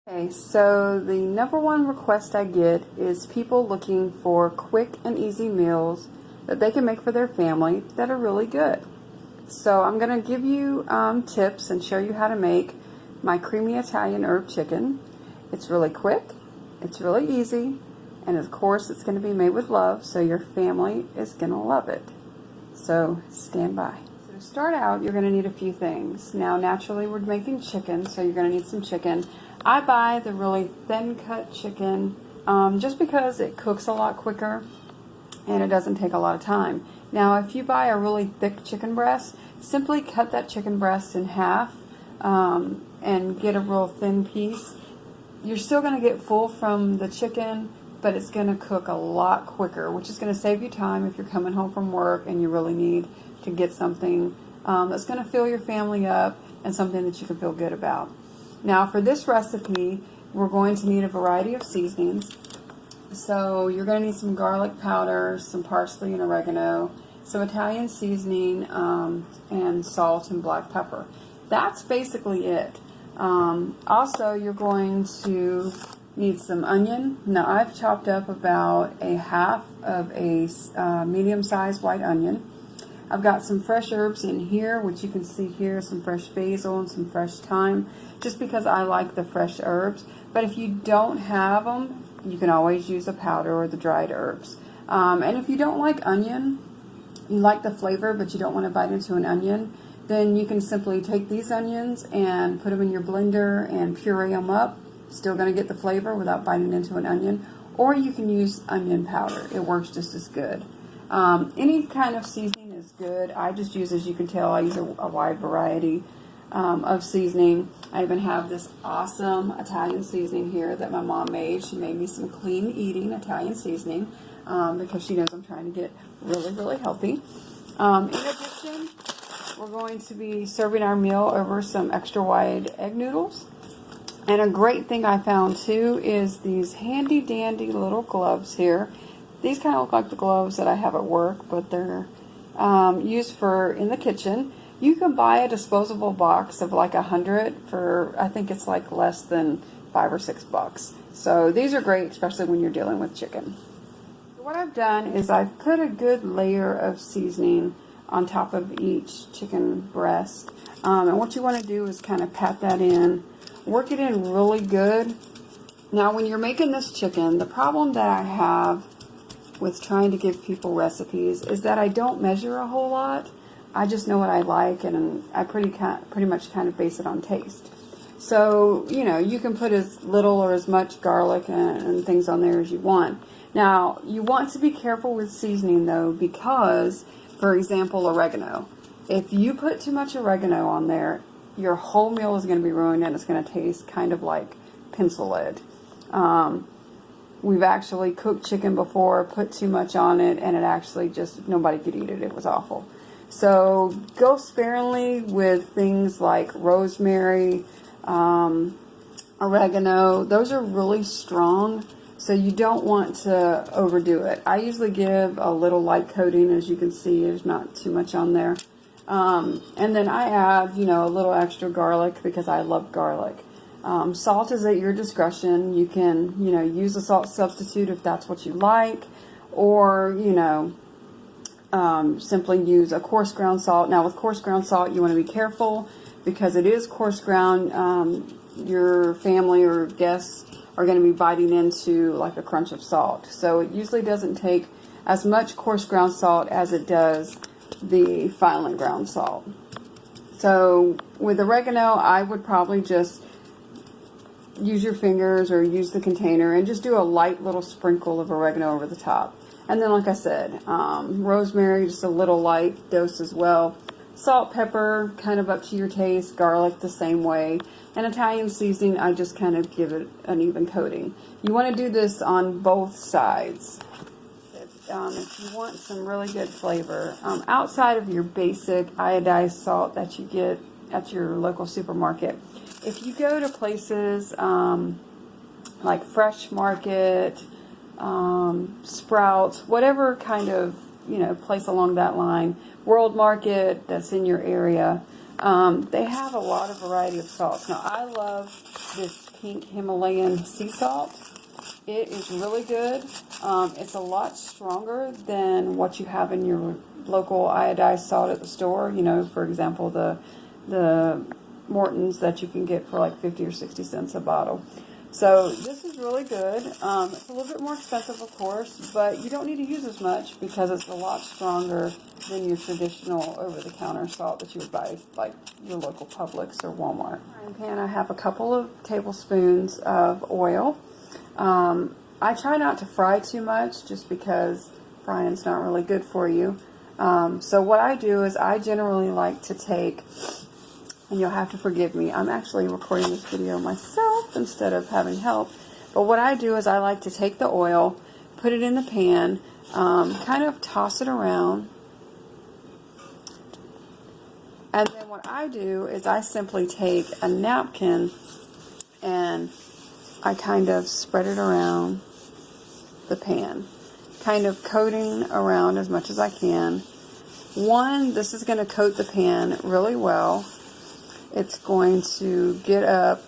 Okay, so the number one request I get is people looking for quick and easy meals that they can make for their family that are really good. So I'm going to give you tips and show you how to make my creamy Italian herb chicken. It's really quick, it's really easy, and of course it's going to be made with love, so your family is going to love it. So stand by. So to start out, you're going to need a few things. Now naturally we're making chicken, so you're going to need some chicken. I buy the really thin cut chicken just because it cooks a lot quicker and it doesn't take a lot of time. Now if you buy a really thick chicken breast, simply cut that chicken breast in half and get a real thin piece. You're still going to get full from the chicken, but it's going to cook a lot quicker, which is going to save you time if you're coming home from work and you really need to get something that's going to fill your family up and something that you can feel good about. Now for this recipe, we're going to need a variety of seasonings. So you're going to need some garlic powder, some parsley and oregano, some Italian seasoning, and salt and black pepper. That's basically it. Also, you're going to need some onion. Now I've chopped up about a half of a medium-sized white onion. I've got some fresh herbs in here, which you can see here, some fresh basil and some fresh thyme, just because I like the fresh herbs. But if you don't have them, you can always use the powder or the dried herbs. And if you don't like onion, you like the flavor, but you don't want to bite into an onion, then you can simply take these onions and put them in your blender and puree them up. Still going to get the flavor without biting into an onion. Or you can use onion powder. It works just as good. Any kind of seasoning is good. I just use, as you can tell, I use a wide variety of seasoning. I even have this awesome Italian seasoning here that my mom made. She made me some clean eating Italian seasoning because she knows I'm trying to get really, really healthy. In addition, we're going to be serving our meal over some extra wide egg noodles. And a great thing I found too is these handy dandy little gloves here. These kind of look like the gloves that I have at work, but they're used for in the kitchen. You can buy a disposable box of like 100 for, I think it's like less than $5 or $6. So these are great, especially when you're dealing with chicken. What I've done is I've put a good layer of seasoning on top of each chicken breast. And what you want to do is kind of pat that in, work it in really good. Now when you're making this chicken, the problem that I have with trying to give people recipes is that I don't measure a whole lot. I just know what I like, and I pretty much kind of base it on taste. So, you know, you can put as little or as much garlic and things on there as you want. Now, you want to be careful with seasoning though, because, for example, oregano. If you put too much oregano on there, your whole meal is going to be ruined and it's going to taste kind of like pencil lead. We've actually cooked chicken before, put too much on it, and it actually just, nobody could eat it. It was awful. So go sparingly with things like rosemary, oregano. Those are really strong, so you don't want to overdo it. I usually give a little light coating. As you can see, there's not too much on there. And then I add, you know, a little extra garlic because I love garlic. Salt is at your discretion. You can, you know, use a salt substitute if that's what you like, or, you know, simply use a coarse ground salt. Now with coarse ground salt, you want to be careful because it is coarse ground. Your family or guests are going to be biting into like a crunch of salt. So it usually doesn't take as much coarse ground salt as it does the finely ground salt. So with oregano, I would probably just use your fingers or use the container and just do a light little sprinkle of oregano over the top. And then, like I said, rosemary, just a little light dose as well. Salt, pepper, kind of up to your taste. Garlic the same way. And Italian seasoning, I just kind of give it an even coating. You want to do this on both sides. If you want some really good flavor, outside of your basic iodized salt that you get at your local supermarket, if you go to places like Fresh Market, Sprouts, whatever kind of, you know, place along that line, World Market that's in your area, they have a lot of variety of salts. Now I love this pink Himalayan sea salt. It is really good. It's a lot stronger than what you have in your local iodized salt at the store. You know, for example, the Morton's that you can get for like 50 or 60 cents a bottle. So this is really good. It's a little bit more expensive, of course, but you don't need to use as much because it's a lot stronger than your traditional over-the-counter salt that you would buy, like your local Publix or Walmart. In the pan, I have a couple of tablespoons of oil. I try not to fry too much just because frying's not really good for you. So what I do is I generally like to take, and you'll have to forgive me, I'm actually recording this video myself instead of having help. But what I do is I like to take the oil, put it in the pan, kind of toss it around. And then what I do is I simply take a napkin and I kind of spread it around the pan, kind of coating around as much as I can. One, this is going to coat the pan really well. It's going to get up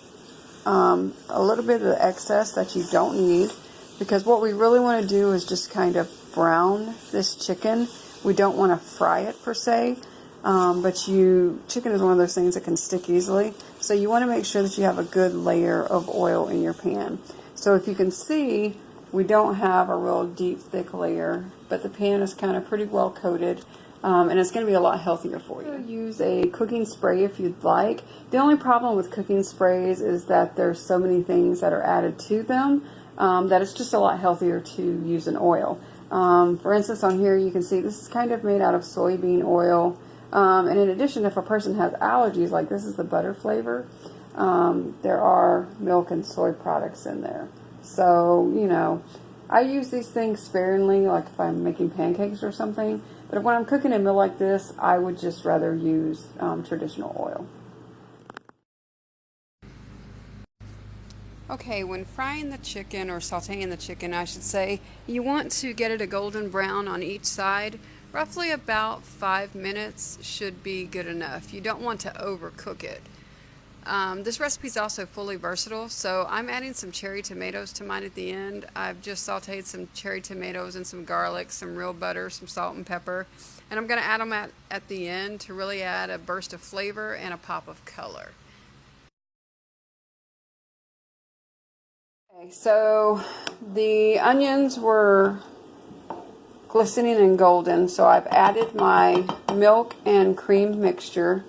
a little bit of the excess that you don't need, because what we really want to do is just kind of brown this chicken. We don't want to fry it per se, but chicken is one of those things that can stick easily, so you want to make sure that you have a good layer of oil in your pan. So if you can see, we don't have a real deep thick layer, but the pan is kind of pretty well coated. And it's going to be a lot healthier for you. Use a cooking spray if you'd like. The only problem with cooking sprays is that there's so many things that are added to them that it's just a lot healthier to use an oil. For instance, on here you can see this is kind of made out of soybean oil. And in addition, if a person has allergies, like this is the butter flavor, there are milk and soy products in there. So, you know, I use these things sparingly, like if I'm making pancakes or something. But when I'm cooking a meal like this, I would just rather use traditional oil. Okay, when frying the chicken, or sauteing the chicken, I should say, you want to get it a golden brown on each side. Roughly about 5 minutes should be good enough. You don't want to overcook it. This recipe is also fully versatile, so I'm adding some cherry tomatoes to mine at the end. I've just sauteed some cherry tomatoes and some garlic, some real butter, some salt and pepper, and I'm going to add them at the end to really add a burst of flavor and a pop of color. Okay, so the onions were glistening and golden, so I've added my milk and cream mixture.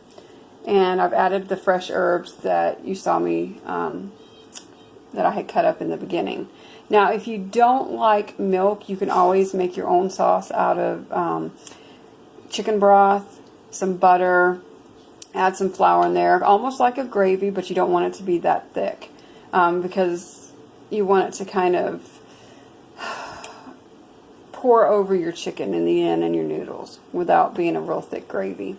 And I've added the fresh herbs that you saw me, that I had cut up in the beginning. Now, if you don't like milk, you can always make your own sauce out of chicken broth, some butter, add some flour in there, almost like a gravy, but you don't want it to be that thick, because you want it to kind of pour over your chicken in the end and your noodles without being a real thick gravy.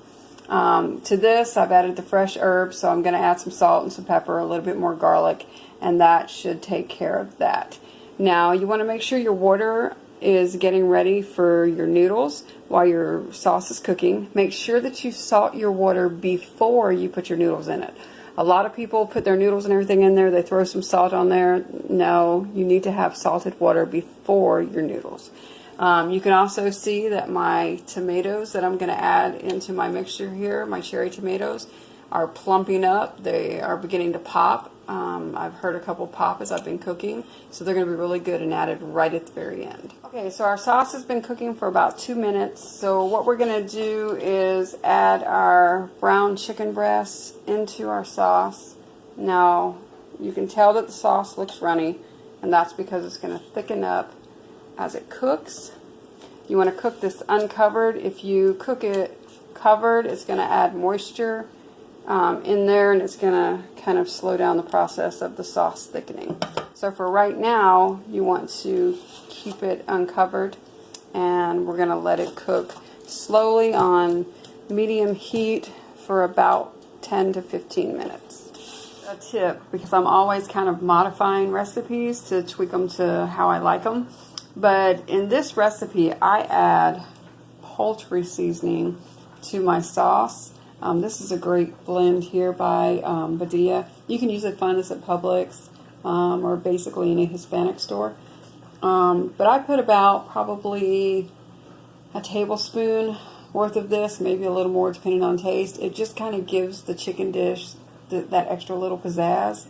To this, I've added the fresh herbs, so I'm going to add some salt and some pepper, a little bit more garlic, and that should take care of that. Now, you want to make sure your water is getting ready for your noodles while your sauce is cooking. Make sure that you salt your water before you put your noodles in it. A lot of people put their noodles and everything in there, they throw some salt on there. No, you need to have salted water before your noodles. You can also see that my tomatoes that I'm going to add into my mixture here, my cherry tomatoes, are plumping up. They are beginning to pop. I've heard a couple pop as I've been cooking, so they're going to be really good and added right at the very end. Okay, so our sauce has been cooking for about 2 minutes, so what we're going to do is add our brown chicken breasts into our sauce. Now, you can tell that the sauce looks runny, and that's because it's going to thicken up as it cooks. You want to cook this uncovered. If you cook it covered, it's going to add moisture in there, and it's going to kind of slow down the process of the sauce thickening. So for right now, you want to keep it uncovered, and we're going to let it cook slowly on medium heat for about 10 to 15 minutes. A tip, because I'm always kind of modifying recipes to tweak them to how I like them. But in this recipe, I add poultry seasoning to my sauce. This is a great blend here by Badia. You can usually find this at Publix. or basically any Hispanic store. But I put about probably a tablespoon worth of this, maybe a little more depending on taste. It just kind of gives the chicken dish that extra little pizzazz,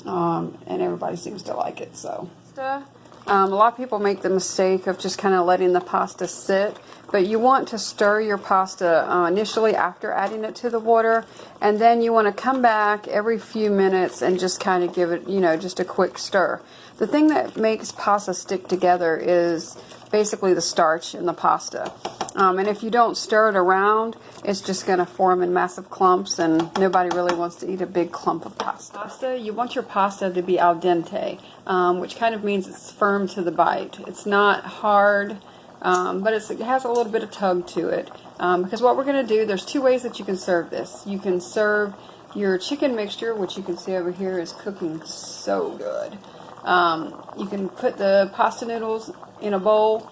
and everybody seems to like it. So a lot of people make the mistake of just kind of letting the pasta sit, but you want to stir your pasta initially after adding it to the water, and then you want to come back every few minutes and just kind of give it, just a quick stir. The thing that makes pasta stick together is basically the starch in the pasta. And if you don't stir it around, it's just going to form in massive clumps, and nobody really wants to eat a big clump of pasta. You want your pasta to be al dente, which kind of means it's firm to the bite. It's not hard, but it has a little bit of tug to it. Because what we're going to do, there's two ways that you can serve this. You can serve your chicken mixture, which you can see over here is cooking so good. You can put the pasta noodles in a bowl,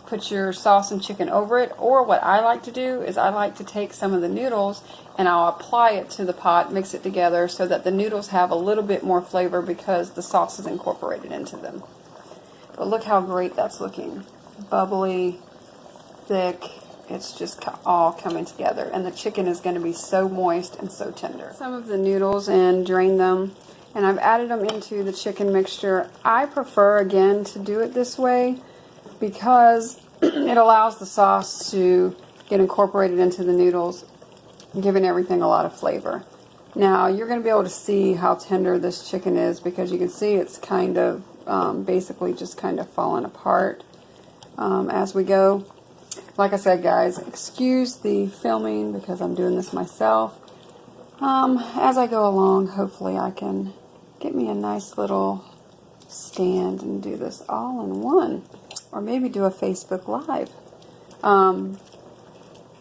put your sauce and chicken over it, or what I like to do is I like to take some of the noodles and I'll apply it to the pot, mix it together so that the noodles have a little bit more flavor because the sauce is incorporated into them. But look how great that's looking. Bubbly, thick, it's just all coming together, and the chicken is going to be so moist and so tender. Some of the noodles and drain them, and I've added them into the chicken mixture. I prefer, again, to do it this way because it allows the sauce to get incorporated into the noodles, giving everything a lot of flavor. Now, you're going to be able to see how tender this chicken is because you can see it's kind of basically just kind of falling apart as we go. Like I said, guys, excuse the filming because I'm doing this myself. As I go along, hopefully I can get me a nice little stand and do this all in one, or maybe do a Facebook Live.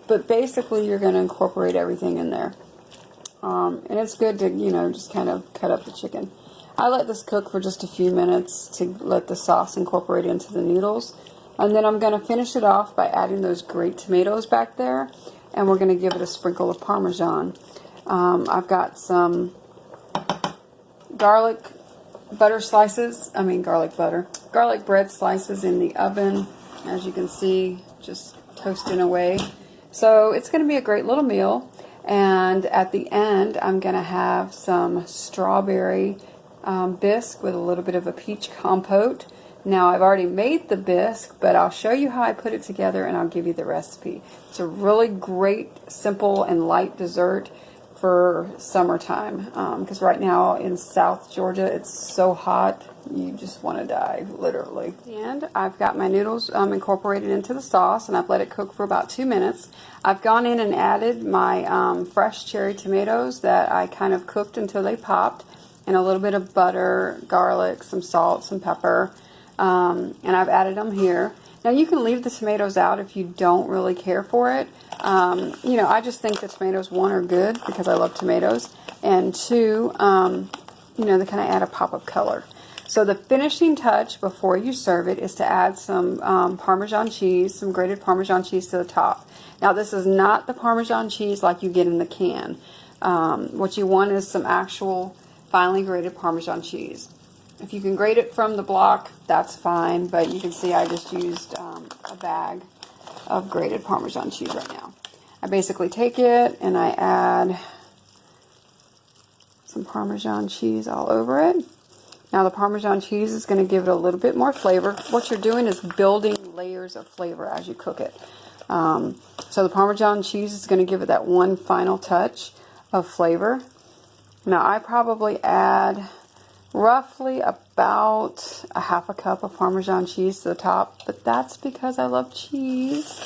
But basically you're going to incorporate everything in there, and it's good to just kind of cut up the chicken. I let this cook for just a few minutes to let the sauce incorporate into the noodles, and then I'm going to finish it off by adding those great tomatoes back there, and we're going to give it a sprinkle of Parmesan. I've got some garlic bread slices in the oven, as you can see, just toasting away. So it's going to be a great little meal, and at the end I'm going to have some strawberry bisque with a little bit of a peach compote. Now, I've already made the bisque, but I'll show you how I put it together and I'll give you the recipe. It's a really great, simple, and light dessert for summertime, because right now in South Georgia it's so hot you just want to die, literally. And I've got my noodles incorporated into the sauce, and I've let it cook for about 2 minutes. I've gone in and added my fresh cherry tomatoes that I kind of cooked until they popped, and a little bit of butter, garlic, some salt, some pepper, and I've added them here. Now, you can leave the tomatoes out if you don't really care for it. I just think the tomatoes, one, are good because I love tomatoes, and two, they kind of add a pop of color. So the finishing touch before you serve it is to add some Parmesan cheese, some grated Parmesan cheese to the top. Now, this is not the Parmesan cheese like you get in the can. What you want is some actual finely grated Parmesan cheese. If you can grate it from the block, that's fine, but you can see I just used a bag of grated Parmesan cheese right now. I basically take it and I add some Parmesan cheese all over it. Now, the Parmesan cheese is going to give it a little bit more flavor. What you're doing is building layers of flavor as you cook it. So the Parmesan cheese is going to give it that one final touch of flavor. Now, I probably add roughly about a half a cup of Parmesan cheese to the top, but that's because I love cheese.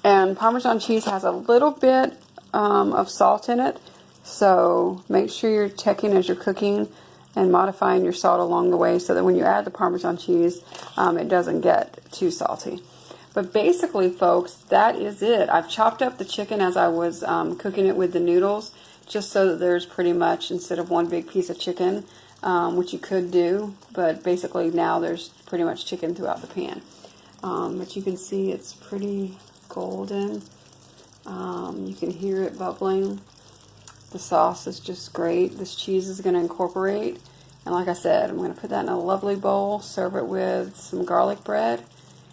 And Parmesan cheese has a little bit of salt in it, so make sure you're checking as you're cooking and modifying your salt along the way so that when you add the Parmesan cheese, it doesn't get too salty. But basically, folks, that is it. I've chopped up the chicken as I was cooking it with the noodles, just so that there's pretty much, instead of one big piece of chicken, which you could do, but basically now there's pretty much chicken throughout the pan. But you can see it's pretty golden. You can hear it bubbling. The sauce is just great. This cheese is going to incorporate. And like I said, I'm going to put that in a lovely bowl, serve it with some garlic bread.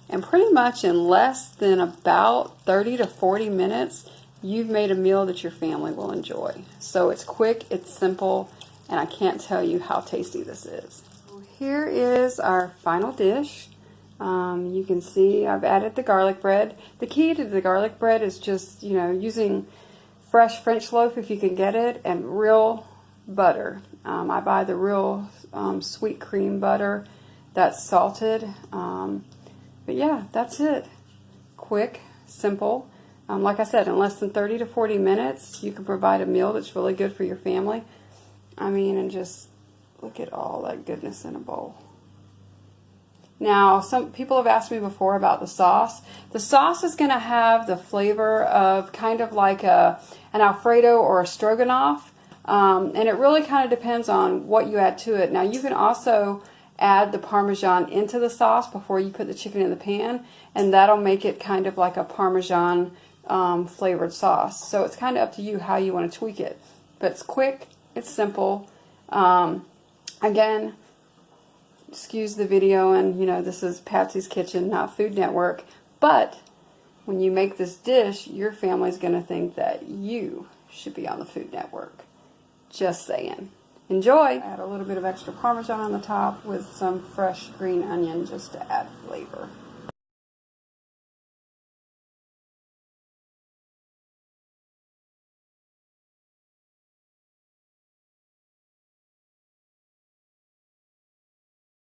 And pretty much in less than about 30 to 40 minutes, you've made a meal that your family will enjoy. So it's quick, it's simple, and I can't tell you how tasty this is. Here is our final dish. You can see I've added the garlic bread. The key to the garlic bread is just, using fresh French loaf if you can get it, and real butter. I buy the real sweet cream butter that's salted. But yeah, that's it. Quick, simple. Like I said, in less than 30 to 40 minutes, you can provide a meal that's really good for your family. I mean, and just look at all that goodness in a bowl. Now, some people have asked me before about the sauce. The sauce is going to have the flavor of kind of like an Alfredo or a stroganoff. And it really kind of depends on what you add to it. Now, you can also add the Parmesan into the sauce before you put the chicken in the pan, and that'll make it kind of like a Parmesan flavored sauce. So it's kind of up to you how you want to tweak it. But it's quick, it's simple. Again, excuse the video, and this is Patsy's Kitchen, not Food Network. But when you make this dish, your family's going to think that you should be on the Food Network. Just saying. Enjoy! Add a little bit of extra Parmesan on the top with some fresh green onion just to add flavor.